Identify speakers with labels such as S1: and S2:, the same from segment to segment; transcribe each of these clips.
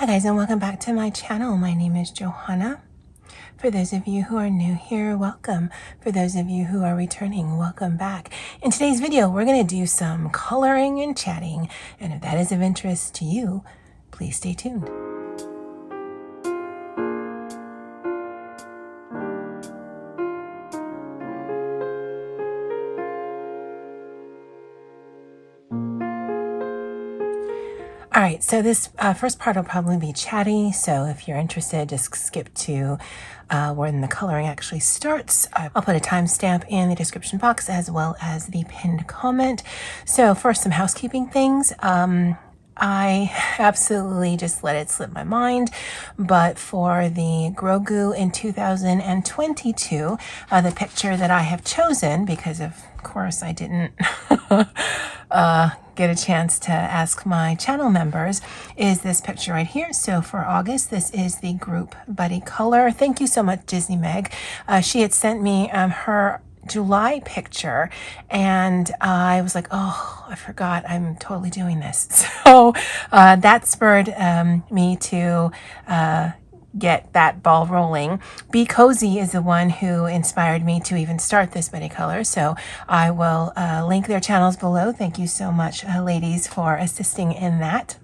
S1: Hi guys, and welcome back to my channel. My name is Johanna. For those of you who are new here, welcome. For those of you who are returning, welcome back. In today's video, we're going to do some coloring and chatting, and if that is of interest to you, please stay tuned. All right, so this first part will probably be chatty, so if you're interested, just skip to when the coloring actually starts. I'll put a timestamp in the description box as well as the pinned comment. So first, some housekeeping things. I absolutely just let it slip my mind, but for the Grogu in 2022, the picture that I have chosen, because of course I didn't get a chance to ask my channel members, is this picture right here. So for August, this is the group buddy color. Thank you so much, Disney Meg. She had sent me her July picture, and I was like, oh, I forgot I'm totally doing this. So that spurred me to get that ball rolling. Be Cozy is the one who inspired me to even start this buddy color, so I will link their channels below. Thank you so much, ladies, for assisting in that.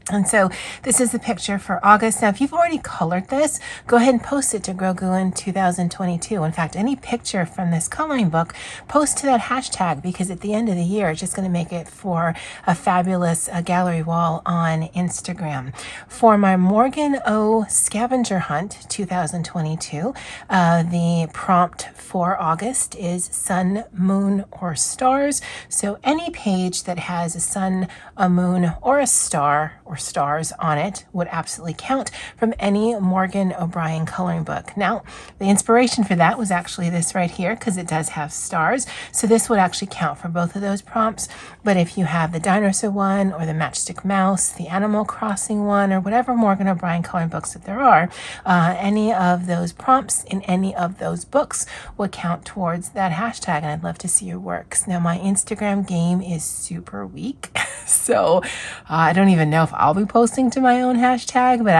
S1: And so this is the picture for August. Now, if you've already colored this, go ahead and post it to Grogu in 2022. In fact, any picture from this coloring book, post to that hashtag, because at the end of the year, it's just going to make it for a fabulous gallery wall on Instagram. For my Morgan O scavenger hunt 2022, the prompt for August is sun, moon, or stars. So any page that has a sun, a moon, or a star, or stars on it would absolutely count from any Morgan O'Brien coloring book. Now, the inspiration for that was actually this right here, because it does have stars. So this would actually count for both of those prompts. But if you have the dinosaur one, or the Matchstick Mouse, the Animal Crossing one, or whatever Morgan O'Brien coloring books that there are, any of those prompts in any of those books would count towards that hashtag, and I'd love to see your works. Now, my Instagram game is super weak, so I don't even know if I'll be posting to my own hashtag, but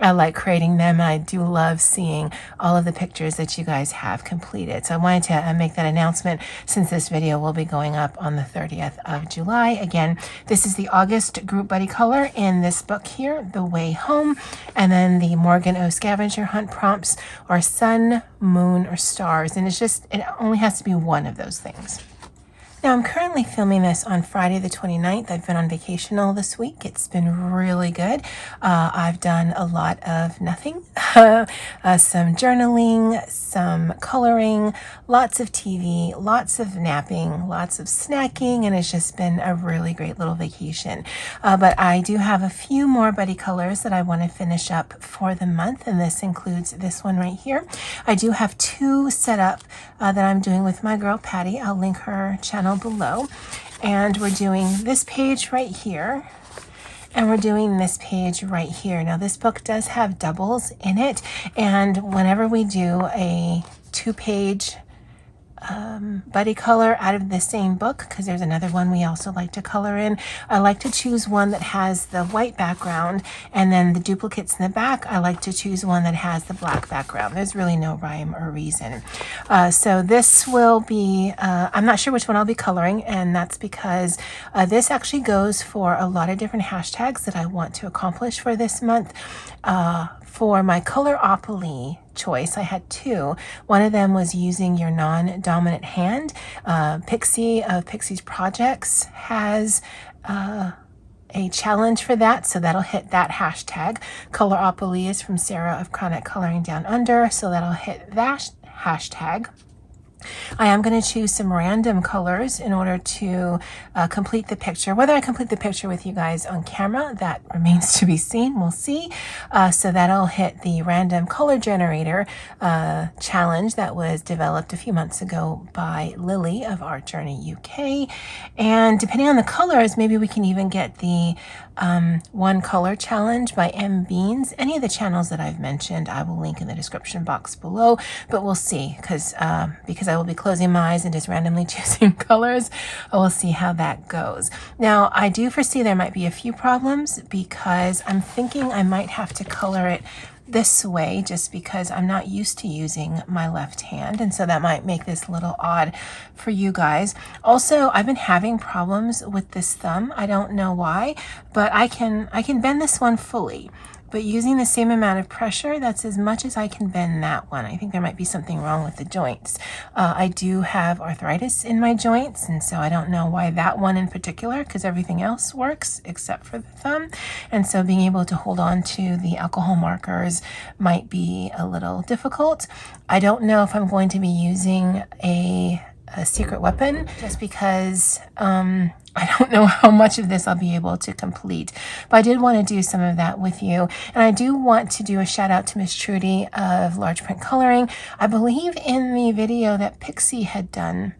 S1: I like creating them, and I do love seeing all of the pictures that you guys have completed. So I wanted to make that announcement, since this video will be going up on the 30th of July. Again, this is the August group buddy color in this book here, The Way Home, and then the Morgan O scavenger hunt prompts are sun, moon, or stars, and it only has to be one of those things. Now, I'm currently filming this on Friday the 29th. I've been on vacation all this week. It's been really good. I've done a lot of nothing, some journaling, some coloring, lots of TV, lots of napping, lots of snacking, and it's just been a really great little vacation. But I do have a few more buddy colors that I want to finish up for the month, and this includes this one right here. I do have two set up that I'm doing with my girl Patty. I'll link her channel below, and we're doing this page right here, and we're doing this page right here. Now, this book does have doubles in it, and whenever we do a two-page buddy color out of the same book, because there's another one we also like to color in, I like to choose one that has the white background, and then the duplicates in the back, I like to choose one that has the black background. There's really no rhyme or reason. So this will be, I'm not sure which one I'll be coloring, and that's because this actually goes for a lot of different hashtags that I want to accomplish for this month. For my Coloropoly choice, I had two. One of them was using your non-dominant hand. Pixie of Pixie's Projects has a challenge for that, so that'll hit that hashtag. Coloropoly is from Sarah of Chronic Coloring Down Under, so that'll hit that hashtag. I am going to choose some random colors in order to complete the picture. Whether I complete the picture with you guys on camera, that remains to be seen. We'll see. So that'll hit the random color generator challenge that was developed a few months ago by Lily of Art Journey UK. And depending on the colors, maybe we can even get the One Color Challenge by M. Beans. Any of the channels that I've mentioned, I will link in the description box below, but we'll see, because I will be closing my eyes and just randomly choosing colors. We'll see how that goes. Now, I do foresee there might be a few problems because I'm thinking I might have to color it this way just because I'm not used to using my left hand, and so that might make this a little odd for you guys. Also, I've been having problems with this thumb. I don't know why, but I can bend this one fully, but using the same amount of pressure, that's as much as I can bend that one. I think there might be something wrong with the joints. I do have arthritis in my joints, and so I don't know why that one in particular, because everything else works except for the thumb. And so being able to hold on to the alcohol markers might be a little difficult. I don't know if I'm going to be using a secret weapon, just because I don't know how much of this I'll be able to complete, but I did want to do some of that with you. And I do want to do a shout out to Miss Trudy of Large Print Coloring. I believe in the video that Pixie had done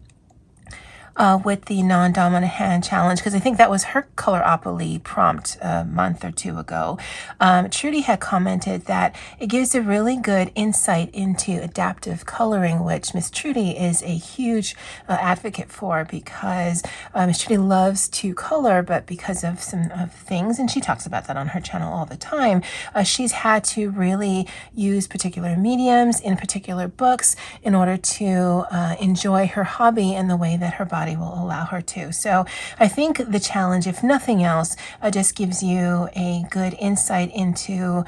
S1: with the non-dominant hand challenge, because I think that was her Colorapoly prompt a month or two ago. Trudy had commented that it gives a really good insight into adaptive coloring, which Miss Trudy is a huge advocate for, because Miss Trudy loves to color, but because of some of things, and she talks about that on her channel all the time, she's had to really use particular mediums in particular books in order to enjoy her hobby in the way that her body will allow her to. So I think the challenge, if nothing else, just gives you a good insight into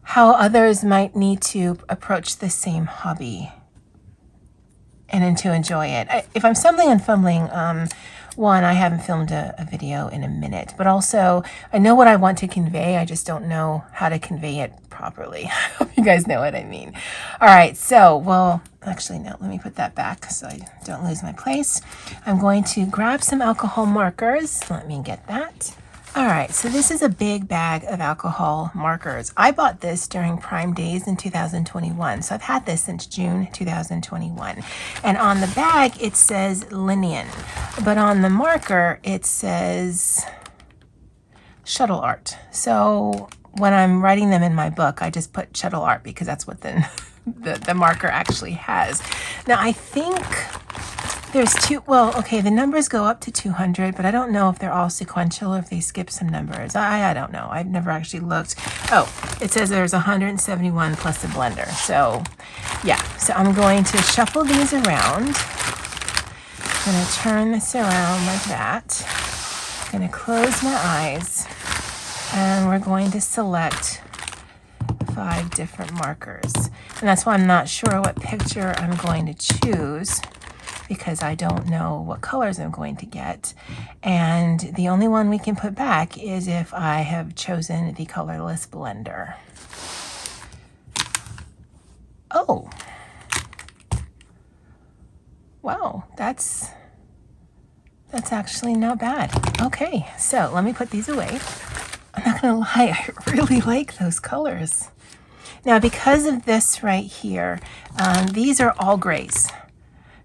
S1: how others might need to approach the same hobby and to enjoy it. If I'm stumbling and fumbling, one, I haven't filmed a video in a minute, but also I know what I want to convey. I just don't know how to convey it properly. I hope you guys know what I mean. All right, so, well, actually, no, let me put that back so I don't lose my place. I'm going to grab some alcohol markers. Let me get that. All right, so this is a big bag of alcohol markers. I bought this during Prime Days in 2021, so I've had this since June 2021. And on the bag, it says Linian, but on the marker, it says Shuttle Art. So when I'm writing them in my book, I just put Shuttle Art because that's what the marker actually has. Now, I think there's the numbers go up to 200, but I don't know if they're all sequential or if they skip some numbers. I don't know. I've never actually looked. Oh, it says there's 171 plus a blender. So, yeah. So I'm going to shuffle these around. I'm going to turn this around like that. I'm going to close my eyes, and we're going to select 5 different markers. And that's why I'm not sure what picture I'm going to choose, because I don't know what colors I'm going to get. And the only one we can put back is if I have chosen the colorless blender. Oh, wow, that's actually not bad. Okay, so let me put these away. I'm not gonna lie, I really like those colors. Now, because of this right here, these are all grays.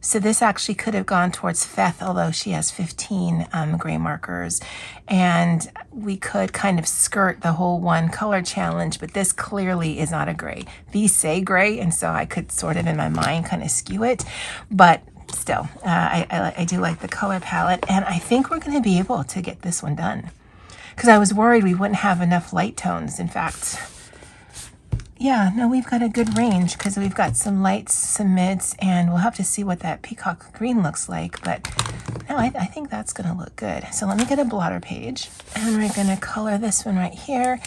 S1: So this actually could have gone towards Feth, although she has 15 gray markers. And we could kind of skirt the whole one color challenge, but this clearly is not a gray. These say gray, and so I could sort of in my mind kind of skew it. But still, I do like the color palette, and I think we're going to be able to get this one done. Because I was worried we wouldn't have enough light tones. In fact, yeah, no, we've got a good range because we've got some lights, some mids, and we'll have to see what that peacock green looks like. But no, I think that's going to look good. So let me get a blotter page, and we're going to color this one right here.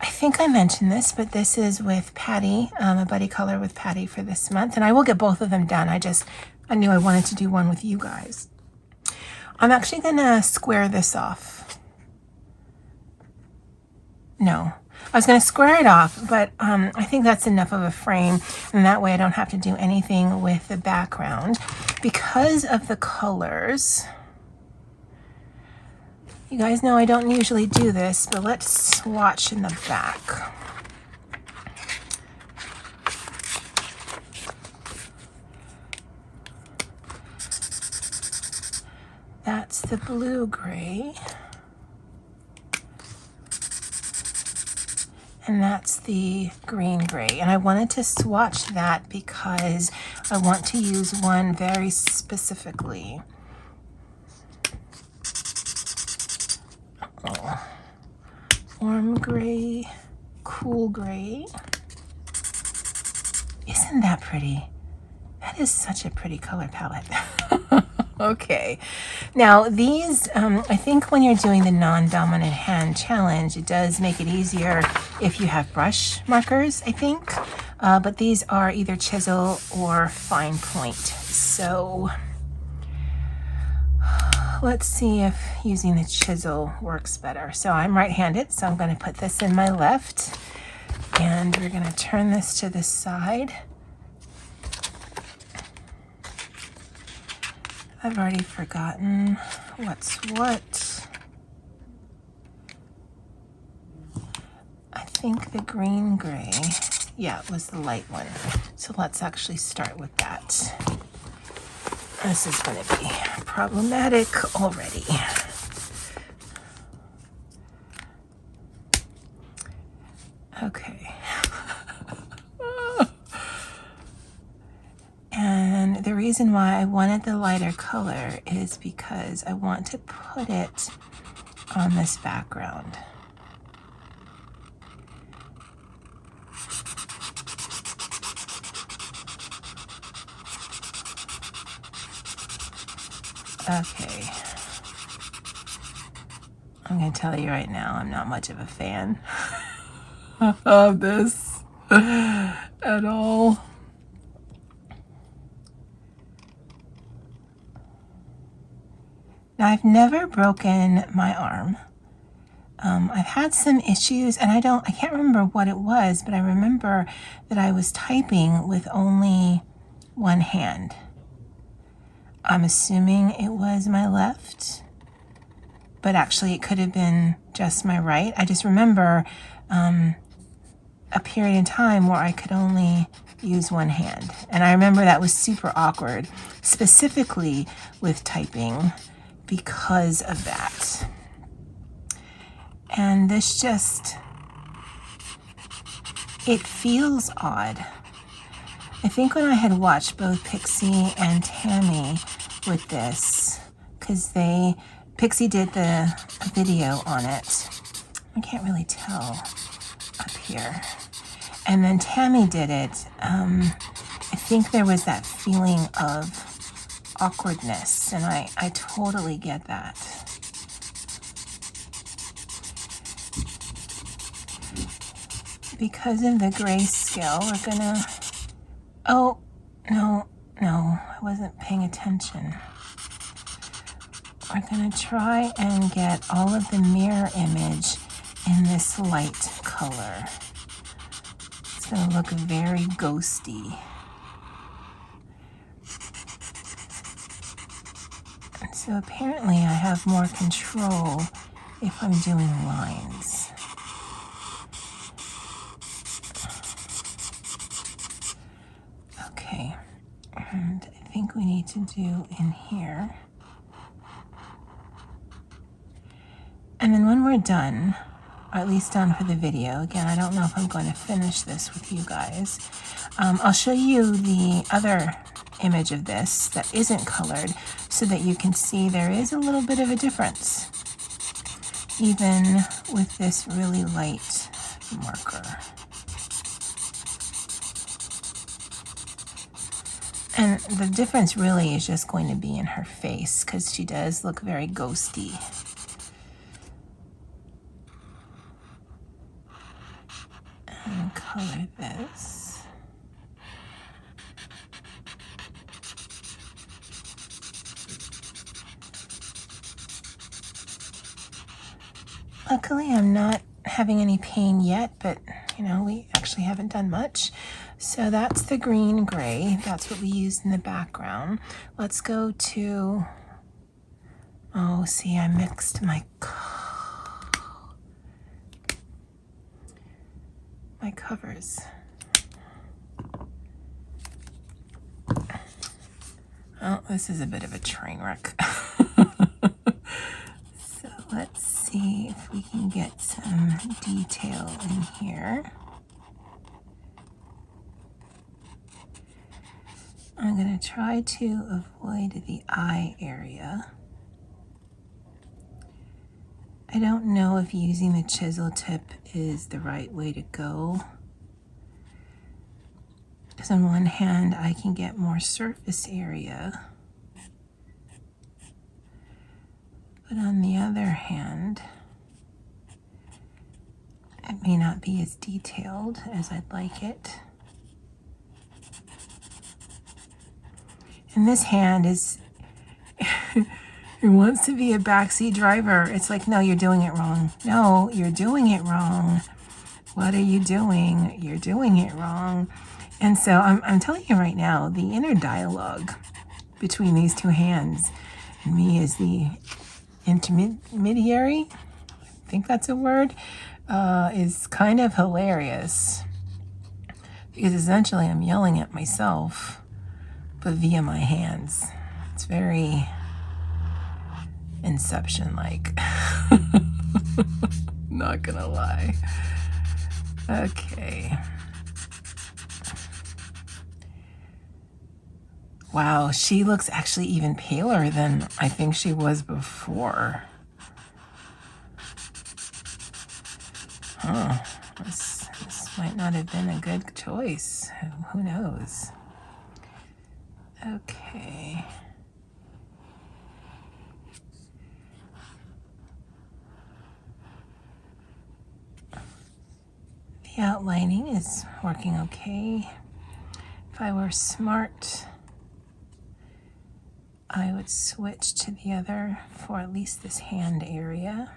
S1: I think I mentioned this, but this is with Patty, a buddy color with Patty for this month. And I will get both of them done. I knew I wanted to do one with you guys. I'm actually going to square this off. No. I was going to square it off, but I think that's enough of a frame, and that way I don't have to do anything with the background. Because of the colors, you guys know I don't usually do this, but let's swatch in the back. That's the blue gray. And that's the green gray. And I wanted to swatch that because I want to use one very specifically. Oh. Warm gray, cool gray. Isn't that pretty? That is such a pretty color palette. Okay, now these, I think when you're doing the non-dominant hand challenge, it does make it easier if you have brush markers, I think. But these are either chisel or fine point. So let's see if using the chisel works better. So I'm right-handed, so I'm going to put this in my left. And we're going to turn this to the side. I've already forgotten what's what. I think the green gray, yeah, it was the light one. So let's actually start with that. This is going to be problematic already. Okay. And the reason why I wanted the lighter color is because I want to put it on this background. Okay. I'm going to tell you right now, I'm not much of a fan of this at all. Now, I've never broken my arm. I've had some issues, and I can't remember what it was, but I remember that I was typing with only one hand. I'm assuming it was my left, but actually it could have been just my right. I just remember a period in time where I could only use one hand. And I remember that was super awkward, specifically with typing, because of that. And this just, it feels odd. I think when I had watched both Pixie and Tammy with this, because Pixie did the video on it. I can't really tell up here. And then Tammy did it. I think there was that feeling of awkwardness, and I totally get that. Because of the grayscale, we're gonna, oh, no, I wasn't paying attention. We're gonna try and get all of the mirror image in this light color. It's gonna look very ghosty. So apparently I have more control if I'm doing lines. Okay, and I think we need to do in here. And then when we're done, or at least done for the video, again, I don't know if I'm going to finish this with you guys, I'll show you the other image of this that isn't colored so that you can see there is a little bit of a difference, even with this really light marker. And the difference really is just going to be in her face, because she does look very ghosty. And color this. Luckily, I'm not having any pain yet, but you know, we actually haven't done much. So that's the green gray. That's what we used in the background. Let's go to, oh, see, I mixed my covers. Oh, this is a bit of a train wreck. So let's see if we can get some some detail in here. I'm going to try to avoid the eye area. I don't know if using the chisel tip is the right way to go. Because on one hand, I can get more surface area. But on the other hand, it may not be as detailed as I'd like it. And this hand is, it wants to be a backseat driver. It's like, no, you're doing it wrong. No, you're doing it wrong. What are you doing? You're doing it wrong. And so I'm telling you right now, the inner dialogue between these two hands and me as the intermediary, I think that's a word, is kind of hilarious. Because essentially I'm yelling at myself, but via my hands. It's very Inception-like. Not gonna lie. Okay. Wow, she looks actually even paler than I think she was before. Huh. This might not have been a good choice. Who knows? Okay. The outlining is working okay. If I were smart, I would switch to the other for at least this hand area.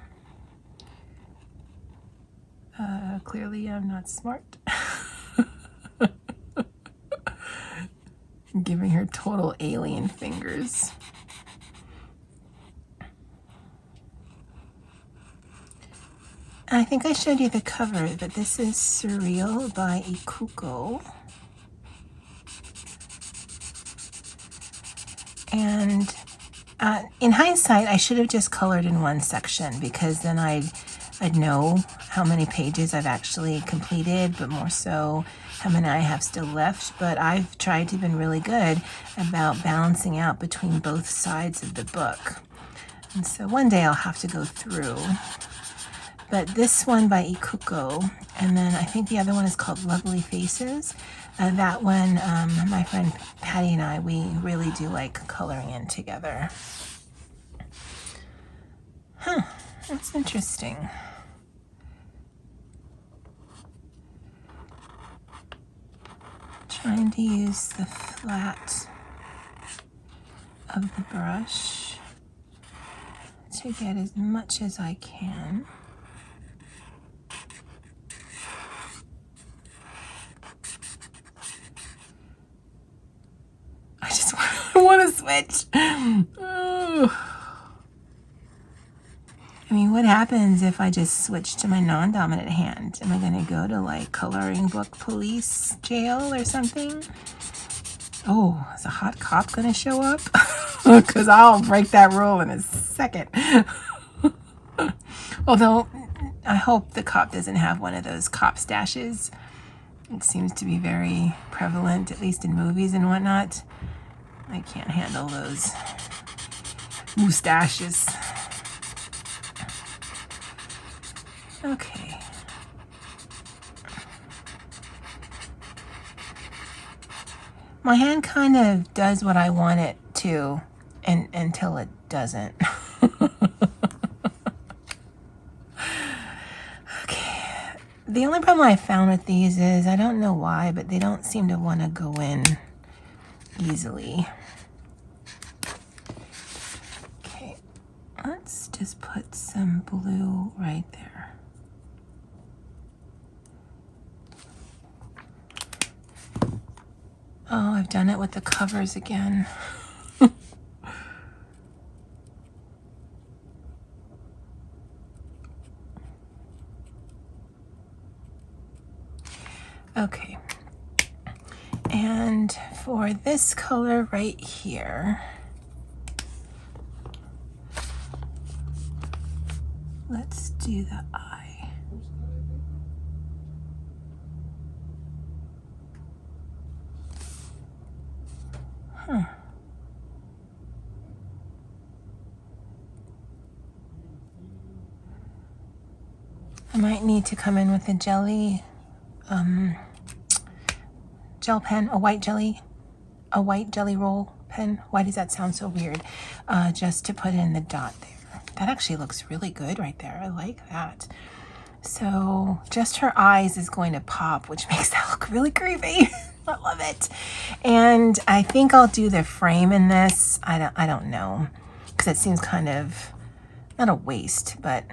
S1: Clearly I'm not smart. I'm giving her total alien fingers. I think I showed you the cover, but this is Surreal by Ikuko. And in hindsight, I should have just colored in one section because then I'd know how many pages I've actually completed, but more so how many I have still left. But I've tried to be really good about balancing out between both sides of the book. And so one day I'll have to go through. But this one by Ikuko, and then I think the other one is called Lovely Faces. That one, my friend Patty and I, we really do like coloring in together. Huh, that's interesting. Trying to use the flat of the brush to get as much as I can. I want to switch. Oh. I mean, what happens if I just switch to my non-dominant hand? Am I going to go to like coloring book police jail or something? Oh, is a hot cop going to show up? Because I'll break that rule in a second. Although, I hope the cop doesn't have one of those cop stashes. It seems to be very prevalent, at least in movies and whatnot. I can't handle those mustaches. Okay. My hand kind of does what I want it to until it doesn't. Okay. The only problem I found with these is, I don't know why, but they don't seem to want to go in easily. Okay, let's just put some blue right there. Oh, I've done it with the covers again. Okay. And for this color right here, let's do the eye. I might need to come in with a jelly, gel pen, a white jelly roll pen. Why does that sound so weird? Just to put in the dot there. That actually looks really good right there. I like that. So just her eyes is going to pop, which makes that look really creepy. I love it. And I think I'll do the frame in this. I don't know, because it seems kind of, not a waste, but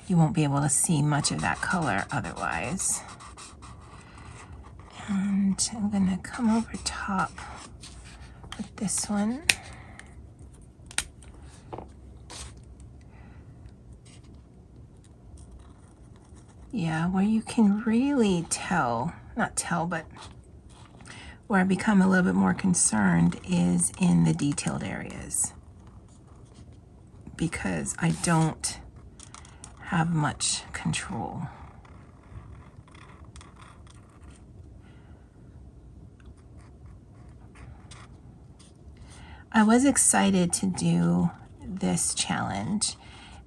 S1: you won't be able to see much of that color otherwise. And I'm gonna come over top with this one. Yeah, where you can really tell, not tell, but where I become a little bit more concerned is in the detailed areas, because I don't have much control. I was excited to do this challenge,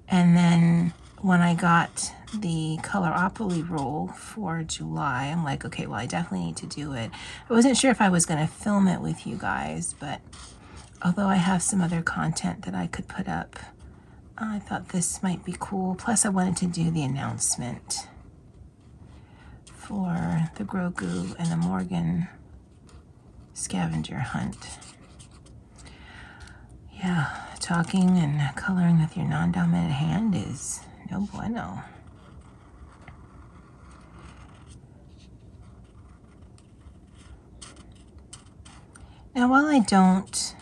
S1: and then when I got the Coloropoly roll for July, I'm like, okay, well, I definitely need to do it. I wasn't sure if I was going to film it with you guys, but although I have some other content that I could put up, I thought this might be cool. Plus, I wanted to do the announcement for the Grogu and the Morgan scavenger hunt. Yeah, talking and coloring with your non-dominant hand is no bueno. Now, while I don't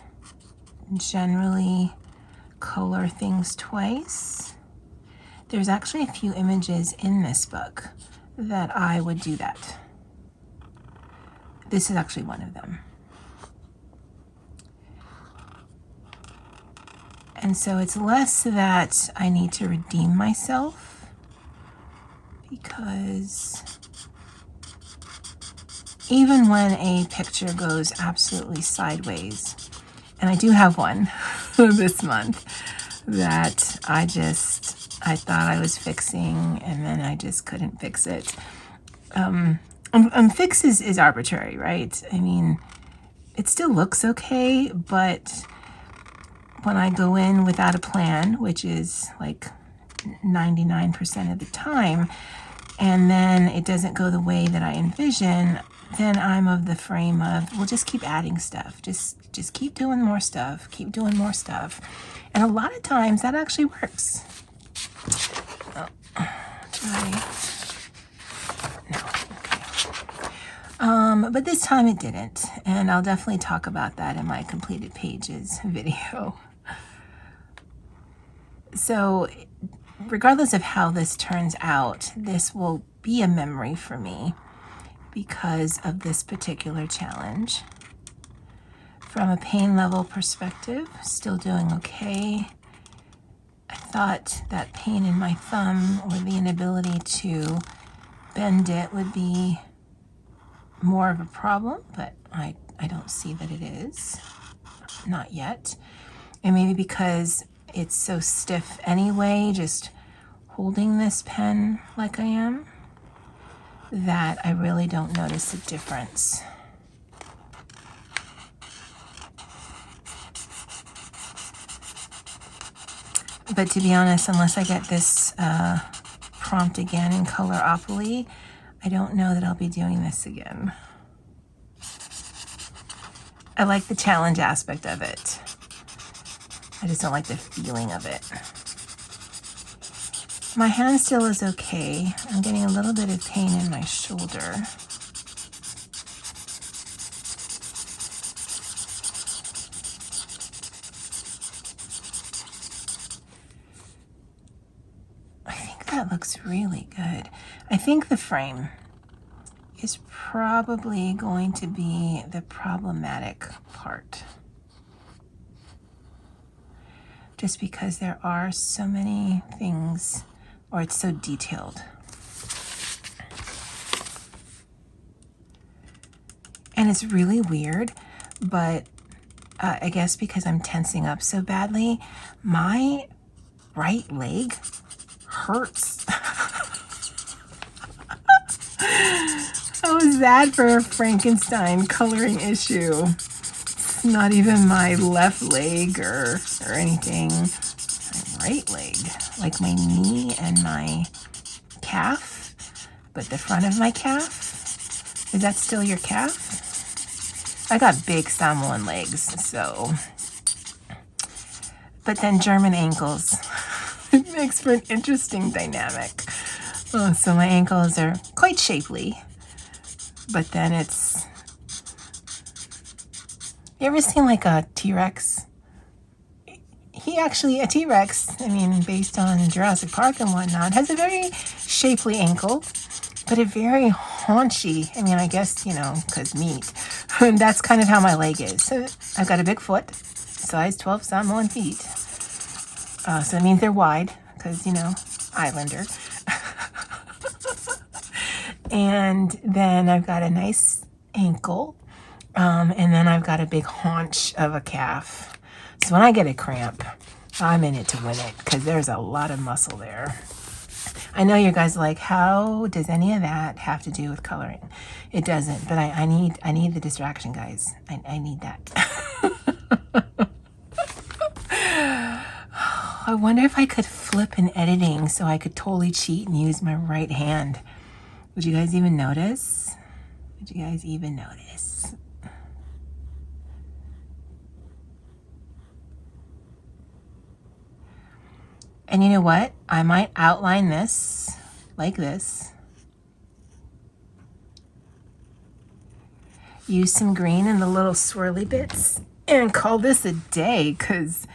S1: generally color things twice, there's actually a few images in this book that I would do that. This is actually one of them. And so it's less that I need to redeem myself, because even when a picture goes absolutely sideways, and I do have one this month that I thought I was fixing, and then I just couldn't fix it. Fix is arbitrary, right? I mean, it still looks okay, but when I go in without a plan, which is like 99% of the time, and then it doesn't go the way that I envision, then I'm of the frame of, well, just keep adding stuff. Just keep doing more stuff. Keep doing more stuff. And a lot of times that actually works. Oh, no, okay. But this time it didn't. And I'll definitely talk about that in my completed pages video. So regardless of how this turns out, this will be a memory for me because of this particular challenge. From a pain level perspective, still doing okay. I thought that pain in my thumb, or the inability to bend it, would be more of a problem, but I don't see that it is. Not yet. And maybe because it's so stiff anyway, just holding this pen like I am, that I really don't notice a difference. But to be honest, unless I get this prompt again in Coloropoly, I don't know that I'll be doing this again. I like the challenge aspect of it. I just don't like the feeling of it. My hand still is okay. I'm getting a little bit of pain in my shoulder. I think that looks really good. I think the frame is probably going to be the problematic part. Just because there are so many things, or it's so detailed. And it's really weird, but I guess because I'm tensing up so badly, my right leg hurts. How is that for a Frankenstein coloring issue? It's not even my left leg or anything. My right leg, like my knee and my calf, but the front of my calf. Is that still your calf? I got big Samoan legs, so. But then German ankles. It makes for an interesting dynamic. Oh, so my ankles are quite shapely, but then it's. You ever seen like a T-Rex? A T-Rex, I mean, based on Jurassic Park and whatnot, has a very shapely ankle, but a very haunchy. I mean, I guess, because meat. That's kind of how my leg is. So I've got a big foot, size 12 Samoan feet. So that means they're wide, because, Islander. And then I've got a nice ankle, and then I've got a big haunch of a calf. So when I get a cramp, I'm in it to win it, because there's a lot of muscle there. I know you guys are like, how does any of that have to do with coloring? It doesn't, but I need the distraction, guys. I need that. I wonder if I could flip in editing so I could totally cheat and use my right hand. Would you guys even notice? Would you guys even notice? And you know what? I might outline this like this. Use some green in the little swirly bits and call this a day, because,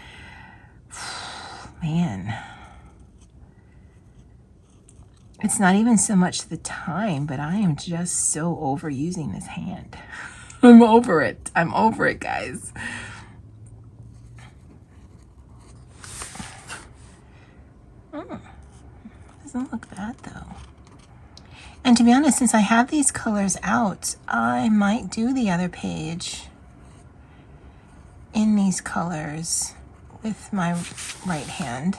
S1: man, it's not even so much the time, but I am just so over using this hand. I'm over it. I'm over it, guys. Doesn't look bad though. And to be honest, since I have these colors out, I might do the other page in these colors with my right hand,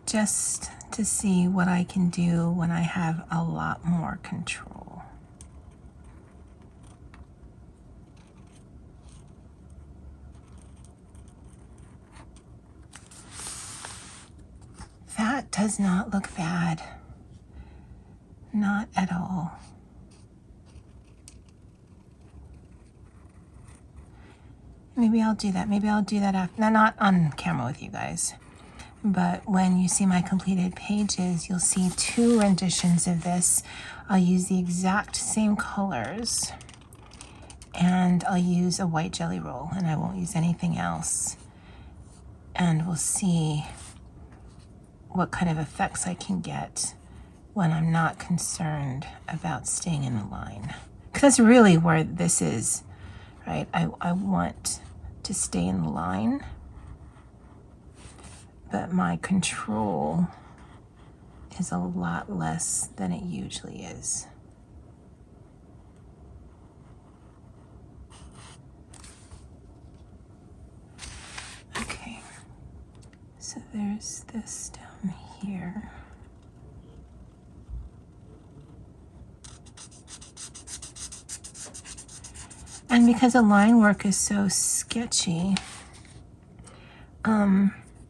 S1: just to see what I can do when I have a lot more control. That does not look bad. Not at all. Maybe I'll do that. Maybe I'll do that after. Not on camera with you guys. But when you see my completed pages, you'll see 2 renditions of this. I'll use the exact same colors. And I'll use a white jelly roll. And I won't use anything else. And we'll see what kind of effects I can get when I'm not concerned about staying in the line. Because that's really where this is, right? I want to stay in the line, but my control is a lot less than it usually is. Okay, so there's this down here. And because the line work is so sketchy,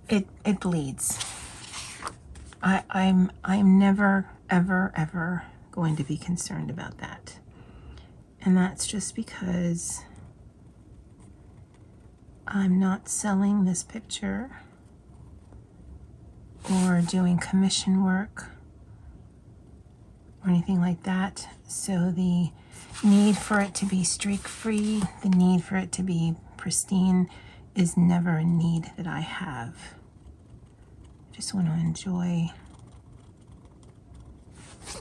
S1: it bleeds. I'm never, ever going to be concerned about that. And that's just because I'm not selling this picture or doing commission work or anything like that. So the need for it to be streak-free, the need for it to be pristine is never a need that I have. I just want to enjoy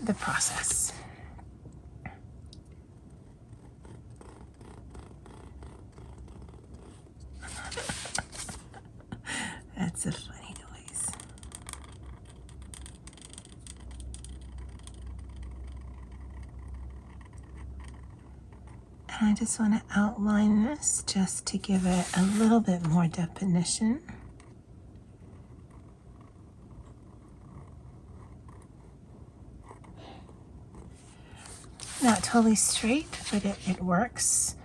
S1: the process. That's a funny noise. I just want to outline this just to give it a little bit more definition. Not totally straight, but it works.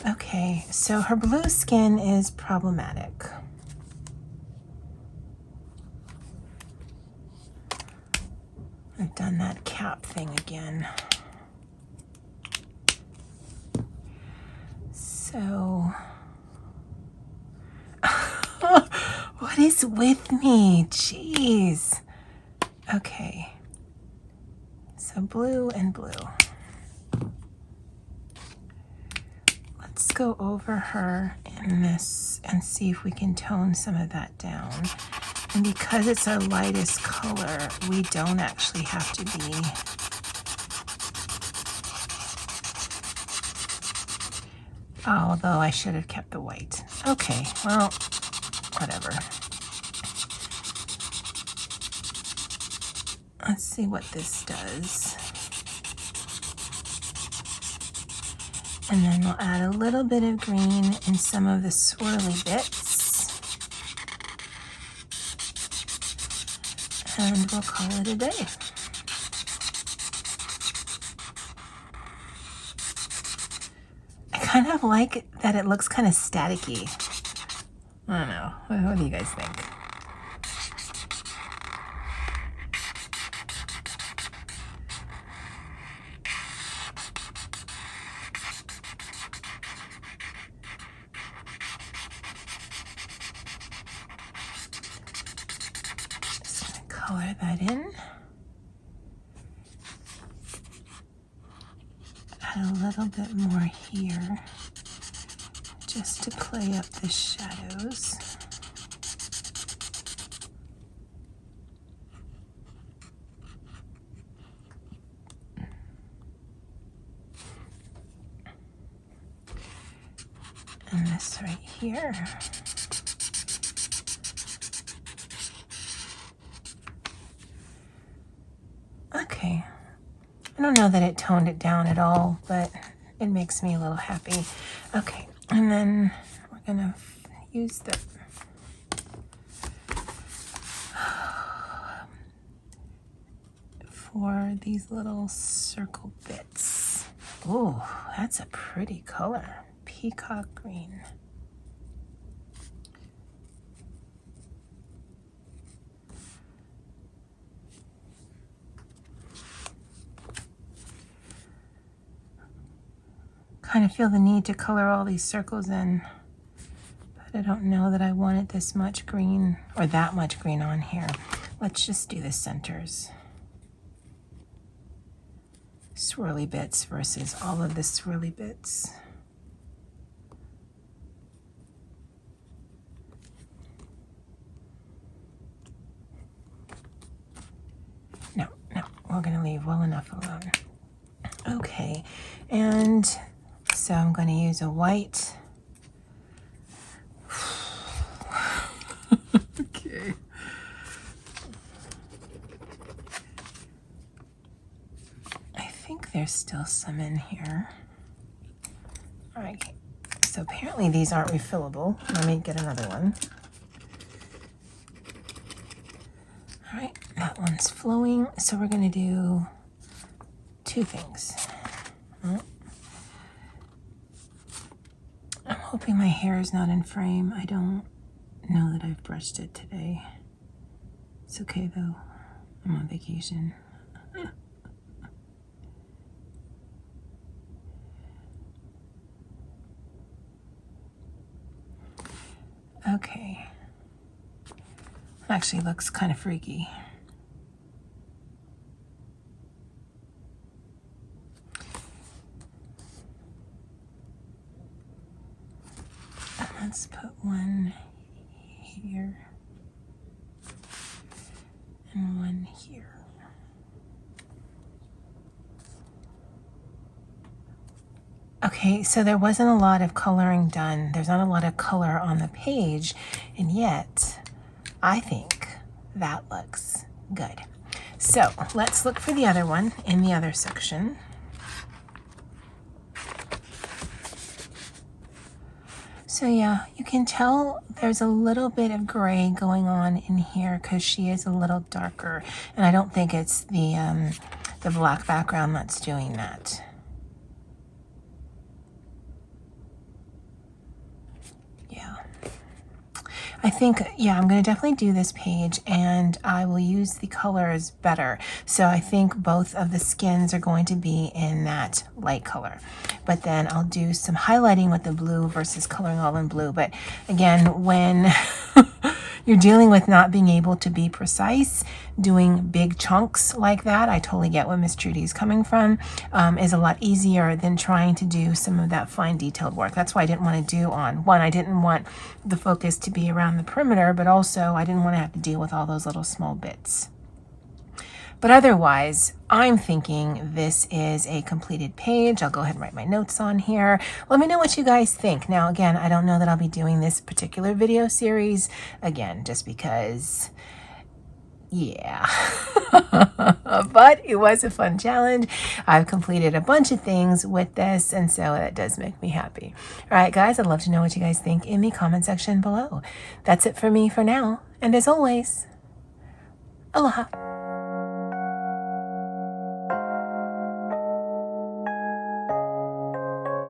S1: Okay, so her blue skin is problematic. I've done that cap thing again. So, what is with me? Jeez. Okay, so blue and blue. Let's go over her in this and see if we can tone some of that down. And because it's our lightest color, we don't actually have to be although I should have kept the white. Okay, well, whatever. Let's see what this does. And then we'll add a little bit of green in some of the swirly bits. And we'll call it a day. I kind of like that it looks kind of staticky. I don't know. What do you guys think? Color that in. Add a little bit more here just to play up the shadows. And this right here. Okay, I don't know that it toned it down at all, but it makes me a little happy. Okay, and then we're gonna use the for these little circle bits. Ooh, that's a pretty color, peacock green. Kind of feel the need to color all these circles in, but I don't know that I wanted this much green or that much green on here. Let's just do the centers. Swirly bits versus all of the swirly bits. No, we're gonna leave well enough alone. Okay, and so I'm going to use a white. Okay. I think there's still some in here. All right, so apparently these aren't refillable. Let me get another one. All right, that one's flowing. So we're going to do two things. I'm hoping my hair is not in frame. I don't know that I've brushed it today. It's okay though. I'm on vacation. Okay. Actually looks kind of freaky. Let's put one here and one here. Okay, so there wasn't a lot of coloring done. There's not a lot of color on the page, and yet I think that looks good. So let's look for the other one in the other section. So yeah, you can tell there's a little bit of gray going on in here because she is a little darker, and I don't think it's the black background that's doing that. Yeah. I think, yeah, I'm going to definitely do this page, and I will use the colors better. So I think both of the skins are going to be in that light color. But then I'll do some highlighting with the blue versus coloring all in blue. But again, when you're dealing with not being able to be precise, doing big chunks like that, I totally get where Miss Trudy's coming from, is a lot easier than trying to do some of that fine detailed work. That's why I didn't want to do on one. I didn't want the focus to be around the perimeter, but also I didn't want to have to deal with all those little small bits. But otherwise, I'm thinking this is a completed page. I'll go ahead and write my notes on here. Let me know what you guys think. Now, again, I don't know that I'll be doing this particular video series again, just because, yeah. But it was a fun challenge. I've completed a bunch of things with this, and so that does make me happy. All right, guys, I'd love to know what you guys think in the comment section below. That's it for me for now. And as always, aloha.